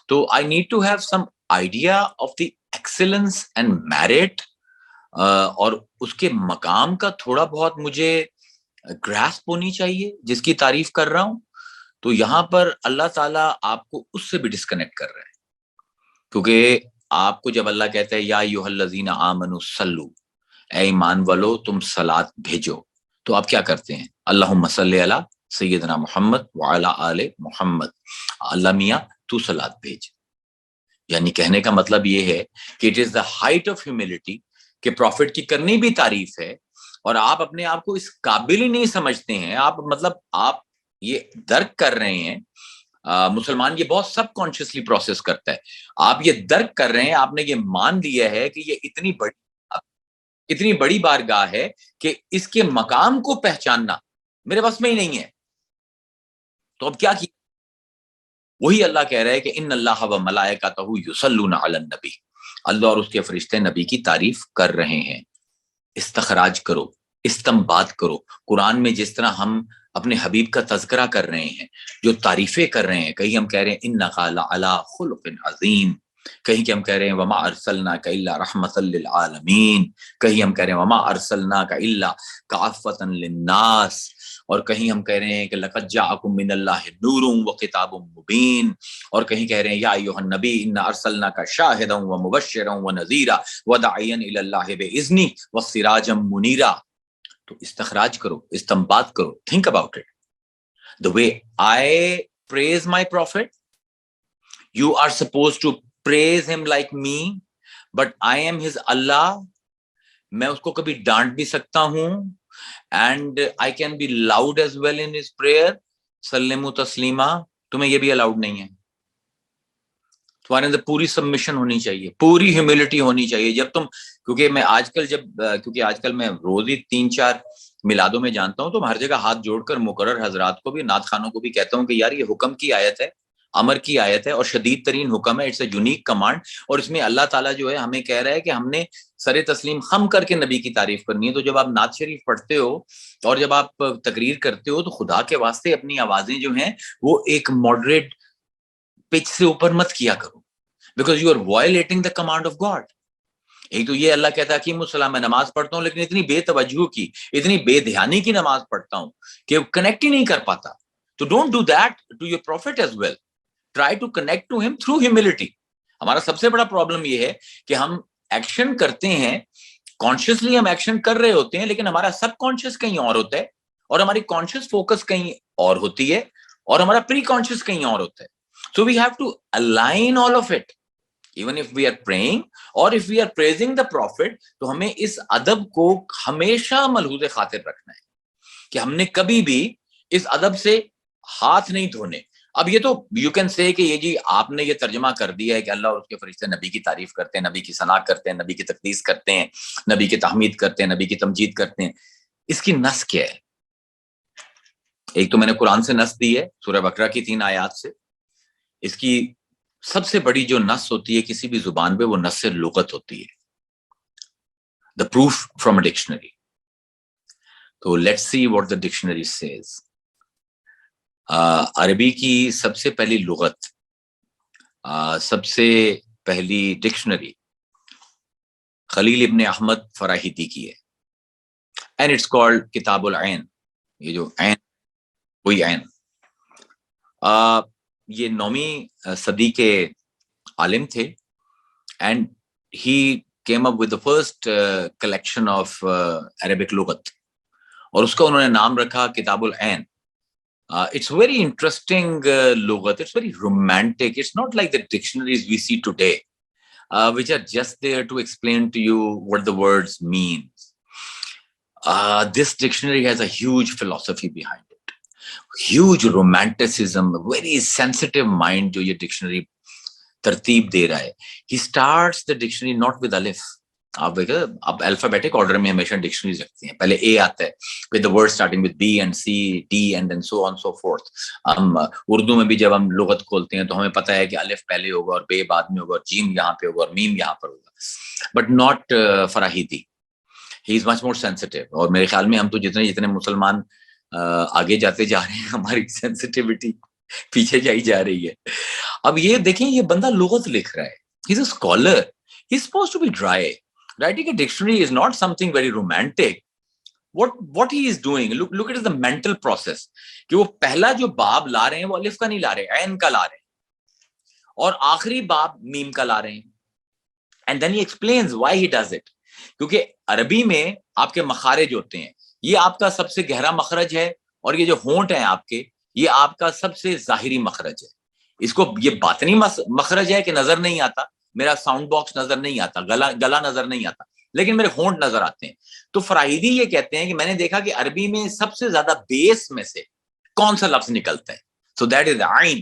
تو I need to have some idea of the excellence and merit، اور اس کے مقام کا تھوڑا بہت مجھے گراسپ ہونی چاہیے جس کی تعریف کر رہا ہوں. تو یہاں پر اللہ تعالیٰ آپ کو اس سے بھی ڈسکنیکٹ کر رہا ہے، کیونکہ آپ کو جب اللہ کہتا ہے یا ایھا الذین آمنوا صلو، اے ایمان والو تم صلاۃ بھیجو، تو آپ کیا کرتے ہیں؟ اللہم صلی علی سیدنا محمد وعلی آل محمد، اللہ میاں تو صلاۃ بھیج. یعنی کہنے کا مطلب یہ ہے کہ it is the height of humility کہ پروفٹ کی کرنی بھی تعریف ہے، اور آپ اپنے آپ کو اس قابل ہی نہیں سمجھتے ہیں. آپ یہ درک کر رہے ہیں، مسلمان یہ بہت سب کانشیسلی پروسیس کرتا ہے، آپ یہ درک کر رہے ہیں، آپ نے یہ مان لیا ہے کہ یہ اتنی بڑی بارگاہ ہے کہ اس کے مقام کو پہچاننا میرے بس میں ہی نہیں ہے. تو اب کیا وہی اللہ کہہ رہا ہے کہ ان اللہ و ملائکتہ یصلون علی النبی، اللہ اور اس کے فرشتے نبی کی تعریف کر رہے ہیں. استخراج کرو، استنباط کرو. قرآن میں جس طرح ہم اپنے حبیب کا تذکرہ کر رہے ہیں، جو تعریفیں کر رہے ہیں، کہیں ہم کہہ رہے ہیں انک لعلی خلق عظیم، کہیں کہ ہم کہہ رہے ہیں وما ارسلناک الا رحمۃ للعالمین، کہیں ہم کہہ رہے ہیں وما ارسلناک الا کافۃ للناس، اور کہیں ہم کہہ رہے ہیں کہ لقد جاءکم من اللہ نور وکتاب مبین، اور کہیں کہہ رہے ہیں یا ایھا النبی انا ارسلناک شاہدا ومبشرا ونذیرا وداعیا الی اللہ باذنہ وسراجا منیرا. تو استخراج کرو، استنباط کرو. think about it. The way I praise my prophet, you are supposed to praise him like me, but I am his Allah. میں اس کو کبھی ڈانٹ بھی سکتا ہوں and I can be loud as well in his prayer. سلموا تسلیما. تمہیں یہ بھی الاؤڈ نہیں ہے. تمہارے اندر پوری سبمیشن ہونی چاہیے، پوری ہیوملٹی ہونی چاہیے. جب تم کیونکہ آج کل میں روز ہی 3-4 میلادوں میں جانتا ہوں، تو ہر جگہ ہاتھ جوڑ کر مقرر حضرات کو بھی، نعت خانوں کو بھی کہتا ہوں کہ یار یہ حکم کی آیت ہے، امر کی آیت ہے، اور شدید ترین حکم ہے. اٹس اے یونیک کمانڈ، اور اس میں اللہ تعالیٰ جو ہے ہمیں کہہ رہا ہے کہ ہم نے سر تسلیم خم کر کے نبی کی تعریف کرنی ہے. تو جب آپ نعت شریف پڑھتے ہو اور جب آپ تقریر کرتے ہو تو خدا کے واسطے اپنی آوازیں جو ہیں وہ ایک ماڈریٹ پچ سے اوپر مت کیا کرو، because you are violating the command of God. ایک تو یہ اللہ کہتا ہے حکیم السلام میں نماز پڑھتا ہوں لیکن اتنی بے توجہ کی، اتنی بے دھیانی کی نماز پڑھتا ہوں کہ کنیکٹ ہی نہیں کر پاتا. تو don't do that to your prophet as well. Try to connect to him through humility. ہمارا سب سے بڑا پرابلم یہ ہے کہ ہم ایکشن کرتے ہیں، کانشیسلی ہم ایکشن کر رہے ہوتے ہیں، لیکن ہمارا سب کانشیس کہیں اور ہوتا ہے، اور ہماری کانشیس فوکس کہیں اور ہوتی ہے، اور ہمارا پری کانشیس کہیں اور ہوتا ہے. So we have to align all of it. Even if we are praying or if we are praising the prophet, تو ہمیں اس ادب کو ہمیشہ ملحوظ خاطر رکھنا ہے کہ ہم نے کبھی بھی اس ادب سے ہاتھ نہیں دھونے. اب یہ تو یو کین سے کہ یہ جی آپ نے یہ ترجمہ کر دیا ہے کہ اللہ اور اس کے فرشتے نبی کی تعریف کرتے ہیں، نبی کی ثنا کرتے ہیں، نبی کی تقدیس کرتے ہیں، نبی کی تحمید کرتے ہیں، نبی کی تمجید کرتے ہیں. اس کی نص کیا ہے؟ ایک تو میں نے قرآن سے نص دی ہے سورہ بقرہ کی 3 آیات سے، اس کی سب سے بڑی جو نس ہوتی ہے کسی بھی زبان پہ وہ نس لغت ہوتی ہے, the proof from a dictionary. تو let's see what the dictionary says. عربی کی سب سے پہلی لغت, سب سے پہلی ڈکشنری خلیل ابن احمد فراہیدی کی ہے, and it's called کتاب العین. یہ جو عین, کوئی عین, یہ 9ویں صدی کے عالم تھے, and he came up with the first collection of Arabic لغت, اور اس کا انہوں نے نام رکھا کتاب العین. It's very interesting لغت, it's very romantic, it's not like the dictionaries we see today which are just there to explain to you what the words mean. This dictionary has a huge philosophy behind it, huge romanticism, very sensitive mind جو یہ dictionary ترتیب دے رہا ہے. He starts the dictionary not with alif. آپ دیکھیں اب alphabetic order میں ہمیشہ ڈکشنریز رکھتے ہیں, پہلے اے آتا ہے, with the word starting with B and C, D and then so on so forth. ہم اردو میں بھی جب ہم لغت کھولتے ہیں تو ہمیں پتہ ہے کہ الف پہلے ہوگا اور بے بعد میں ہوگا اور جیم یہاں پہ ہوگا اور میم یہاں پر ہوگا, but not Farahidi. He is much more sensitive, اور میرے خیال میں ہم تو جتنے مسلمان آگے جاتے جا رہے ہیں ہماری سینسٹیوٹی پیچھے جائی جا رہی ہے. اب یہ دیکھیں یہ بندہ لغت لکھ رہا ہے, he is a scholar, he is supposed to be dry. Writing a dictionary is not something very romantic. What he is doing, look at the mental process. کہ وہ پہلا جو باب لا رہے ہیں وہ الف کا نہیں لا رہے, عین کا لا رہے ہیں, اور آخری باب میم کا لا رہے ہیں. And then he explains why he does it. کیونکہ عربی میں آپ کے مخارج ہوتے ہیں, یہ آپ کا سب سے گہرا مخرج ہے, اور یہ جو ہونٹ ہیں آپ کے یہ آپ کا سب سے ظاہری مخرج ہے. اس کو یہ باطنی مخرج ہے کہ نظر نہیں آتا, میرا ساؤنڈ باکس نظر نہیں آتا, گلا نظر نہیں آتا, لیکن میرے ہونٹ نظر آتے ہیں. تو فراہیدی یہ کہتے ہیں کہ میں نے دیکھا کہ عربی میں سب سے زیادہ بیس میں سے کون سا لفظ نکلتا ہے, سو دیٹ از عین.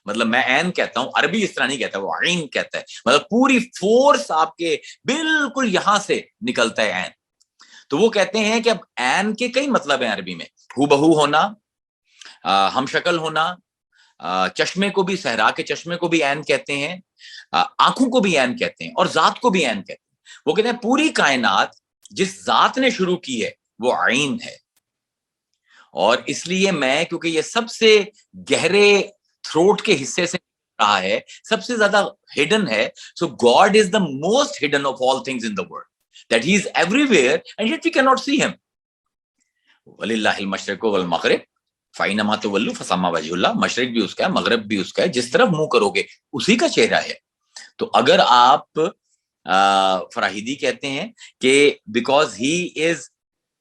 مطلب میں عین کہتا ہوں, عربی اس طرح نہیں کہتا, وہ عین کہتا ہے, مطلب پوری فورس آپ کے بالکل یہاں سے نکلتا ہے عین. تو وہ کہتے ہیں کہ اب عین کے کئی مطلب ہیں عربی میں, ہو بہو ہونا, ہم شکل ہونا, چشمے کو بھی, صحرا کے چشمے کو بھی عین کہتے ہیں, آنکھوں کو بھی عین کہتے ہیں, اور ذات کو بھی عین کہتے ہیں. وہ کہتے ہیں پوری کائنات جس ذات نے شروع کی ہے وہ عین ہے, اور اس لیے میں کیونکہ یہ سب سے گہرے تھروٹ کے حصے سے رہا ہے, سب سے زیادہ ہڈن ہے, so God is the most hidden of all things in the world, that he is everywhere and yet we can not see him. وَلِلَّهِ الْمَشْرِقُ وَالْمَغْرِبُ فَأَيْنَمَا تُوَلُّوا فَثَمَّ وَجْهُ اللَّهِ. مشرق بھی اس کا ہے, مغرب بھی اس کا ہے, جس طرف منہ کرو گے اسی کا چہرہ ہے. تو اگر آپ فراہیدی کہتے ہیں کہ because he is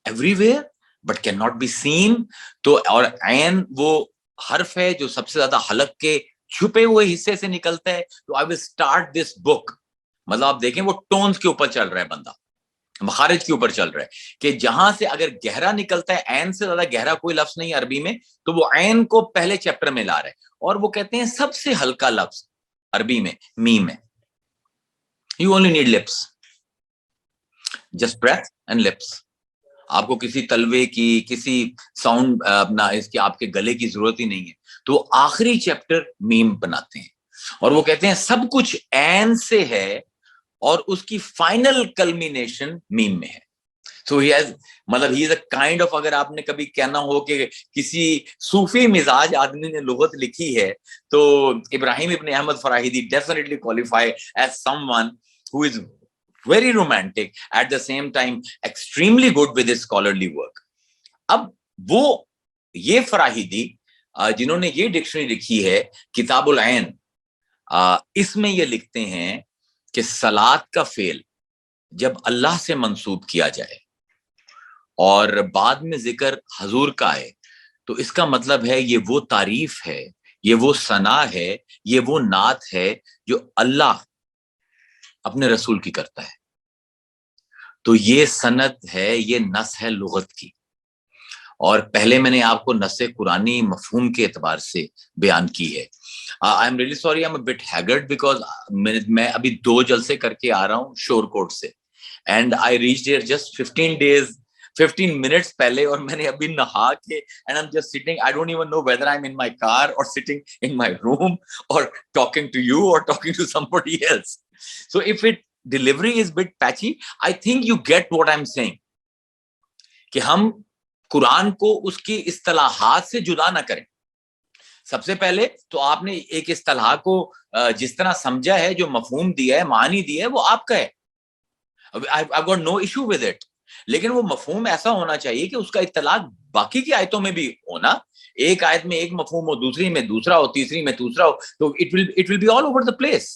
everywhere but can not be seen, تو اور عین وہ حرف ہے جو سب سے زیادہ حلق کے چھپے ہوئے حصے سے نکلتا ہے. تو آئی ول اسٹارٹ دس بک, مطلب آپ دیکھیں وہ ٹونز کے اوپر چل رہا ہے بندہ, مخارج کے اوپر چل رہا ہے کہ جہاں سے اگر گہرا نکلتا ہے, عین سے زیادہ گہرا کوئی لفظ نہیں عربی میں, تو وہ عین کو پہلے چیپٹر میں لا رہا ہے. اور وہ کہتے ہیں سب سے ہلکا لفظ عربی میں میم ہے. You only need lips, just breath and lips. آپ کو کسی تلوے کی, کسی ساؤنڈ اپنا اس کی آپ کے گلے کی ضرورت ہی نہیں ہے. تو آخری چیپٹر میم بناتے ہیں, اور وہ کہتے ہیں سب کچھ عین سے ہے اور اس کی فائنل کلمینیشن میم میں ہے. So he has, مطلب he is a kind of, اگر آپ نے کبھی کہنا ہو کہ کسی صوفی مزاج آدمی نے لغت لکھی ہے, تو ابراہیم ابن Ahmad فراہیدی definitely qualify as someone who is very romantic, at the same time extremely good with his scholarly work. اب وہ یہ فراہیدی جنہوں نے یہ ڈکشنری لکھی ہے کتاب العین, اس میں یہ لکھتے ہیں کہ صلات کا فعل جب اللہ سے منسوب کیا جائے اور بعد میں ذکر حضور کا ہے, تو اس کا مطلب ہے یہ وہ تعریف ہے, یہ وہ ثنا ہے, یہ وہ نعت ہے جو اللہ اپنے رسول کی کرتا ہے. تو یہ سند ہے, یہ نس ہے لغت کی. اور پہلے میں نے آپ کو نس قرآنی مفہوم کے اعتبار سے بیان کی ہے. I am really sorry, I'm a bit haggard because میں ابھی 2 جلسے کر کے آ رہا ہوں شور کوٹ سے, and I reached here just 15 days 15 minutes پہلے, اور میں نے ابھی نہا کے, and I'm just sitting, I don't even know whether I'm in my car or sitting in my room or talking to you or talking to somebody else. So if it delivery is bit patchy, I think you get what I'm saying, کہ ہم قرآن کو اس کی اصطلاحات سے جدا نہ کریں. سب سے پہلے تو آپ نے ایک اصطلاح کو جس طرح سمجھا ہے, جو مفہوم دیا ہے, معنی دیا ہے, وہ آپ کا ہے. I've got no issue with it. لیکن وہ مفہوم ایسا ہونا چاہیے کہ اس کا اطلاق باقی کی آیتوں میں بھی ہونا. ایک آیت میں ایک مفہوم ہو, دوسری میں دوسرا ہو, تیسری میں دوسرا ہو, تو it will be all over the place.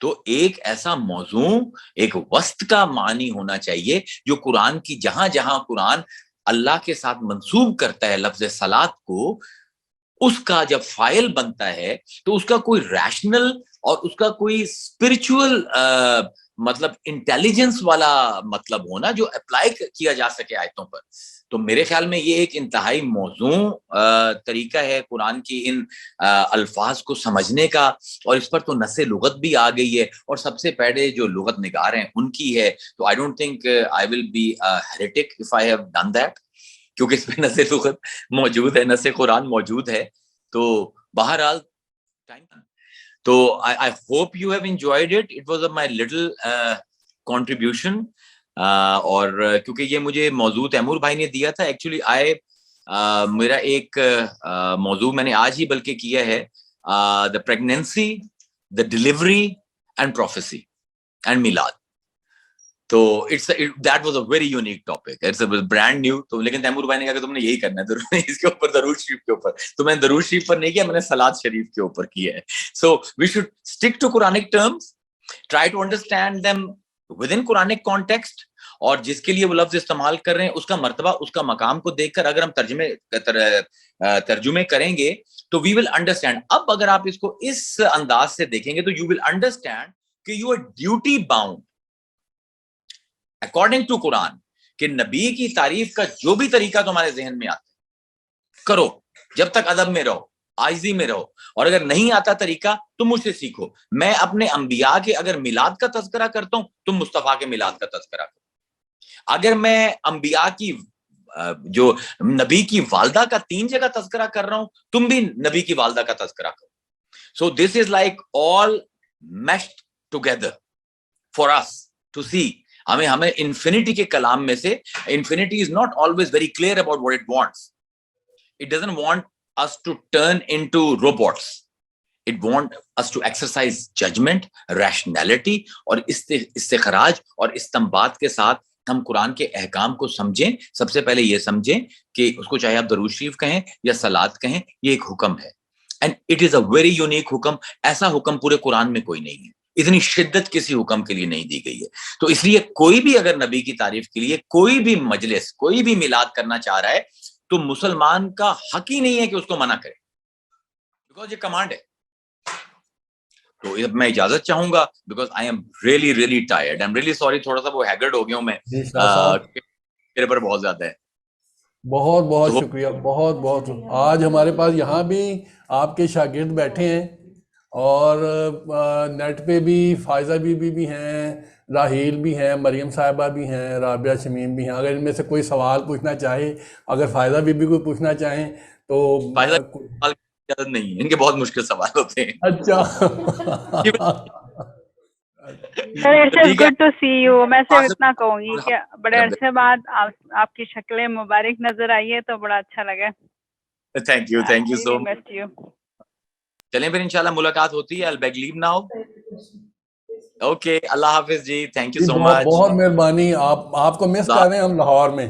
تو ایک ایسا موضوع, ایک وسط کا معنی ہونا چاہیے جو قرآن کی, جہاں جہاں قرآن اللہ کے ساتھ منسوب کرتا ہے لفظ صلاۃ کو, اس کا جب فائل بنتا ہے تو اس کا کوئی ریشنل اور اس کا کوئی اسپرچل مطلب انٹیلیجنس والا مطلب ہونا جو اپلائی کیا جا سکے آیتوں پر. تو میرے خیال میں یہ ایک انتہائی موزوں طریقہ ہے قرآن کی ان الفاظ کو سمجھنے کا, اور اس پر تو نص لغت بھی آ گئی ہے, اور سب سے پہلے جو لغت نگار ہیں ان کی ہے. تو I don't think I will be a heretic if I have done that, کیونکہ اس پہ نص لغت موجود ہے, نص قرآن موجود ہے. تو بہرحال تو I hope you have enjoyed it. It was my little contribution. اور کیونکہ یہ مجھے موضوع تیمور بھائی نے دیا تھا, ایکچولی میرا ایک موضوع میں نے آج ہی بلکہ کیا ہے, the pregnancy, the delivery and prophecy and میلاد. تو that was a very unique topic. It's a brand new. تو لیکن تیمور بھائی نے کہا کہ تم نے یہی کرنا ہے, اس کے اوپر درود شریف کے اوپر. تو میں نے درود شریف پر نہیں کیا, میں نے صلاۃ شریف کے اوپر کیا ہے. So we should stick to Quranic terms, try to understand them within Quranic context, اور جس کے لیے وہ لفظ استعمال کر رہے ہیں اس کا مرتبہ, اس کا مقام کو دیکھ کر اگر ہم ترجمے کریں گے تو we will understand. اب اگر آپ اس کو اس انداز سے دیکھیں گے تو you will understand کہ you are duty bound according to قرآن, کہ نبی کی تعریف کا جو بھی طریقہ تمہارے ذہن میں آتا ہے کرو, جب تک ادب میں رہو, عاجزی میں رہو, اور اگر نہیں آتا طریقہ تو مجھ سے سیکھو. میں اپنے انبیاء کے اگر میلاد کا تذکرہ کرتا ہوں, تم مصطفیٰ کے میلاد کا تذکرہ کرو. اگر میں انبیاء کی جو نبی کی والدہ کا 3 جگہ تذکرہ کر رہا ہوں, تم بھی نبی کی والدہ کا تذکرہ کرو. So this is like all meshed together for us to see. ہمیں انفینٹی کے کلام میں سے, infinity is not always very clear about what it wants. It doesn't want us to turn into robots. It wants us to exercise judgment, rationality, اور استخراج اور استنباط کے ساتھ ہم قرآن کے احکام کو سمجھیں. سب سے پہلے یہ سمجھیں کہ اس کو چاہے آپ درود شریف کہیں یا صلاۃ کہیں, یہ ایک حکم ہے, and it is a very unique حکم. ایسا حکم پورے قرآن میں کوئی نہیں ہے, اتنی شدت کسی حکم کے لیے نہیں دی گئی ہے. تو اس لیے کوئی بھی اگر نبی کی تعریف کے لیے کوئی بھی مجلس, کوئی بھی میلاد کرنا چاہ رہا ہے تو مسلمان کا حق ہی نہیں ہے کہ اس کو منع کرے, بیکاز یہ کمانڈ ہے. تو میں اجازت چاہوں گا, because I am really really tired, I am really sorry, تھوڑا سا وہ ہیگرڈ ہو گیا ہوں میں, میرے پر بہت زیادہ ہے. بہت بہت شکریہ, بہت بہت. آج ہمارے پاس یہاں بھی آپ کے شاگرد بیٹھے ہیں, اور نیٹ پہ بھی فائزہ بی بھی ہیں, راہیل بھی ہیں, مریم صاحبہ بھی ہیں, رابعہ شمیم بھی ہیں. اگر ان میں سے کوئی سوال پوچھنا چاہے, اگر فائزہ بی کو پوچھنا چاہیں تو. اجازت نہیں ہے, ان کے بہت مشکل سوال ہوتے ہیں. اچھا, گڈ ٹو سی یو. میں صرف اتنا کہوں گی کہ بڑے عرصے بعد آپ کی شکلیں مبارک نظر آئی ہے, تو بڑا اچھا لگا. تھینک یو سو مچ. چلیں پھر انشاءاللہ ملاقات ہوتی ہے. I'll beg leave now. Okay, اللہ حافظ جی, تھینک یو سو مچ. بہت مہربانی. آپ کو مس کر رہے ہیں ہم لاہور میں.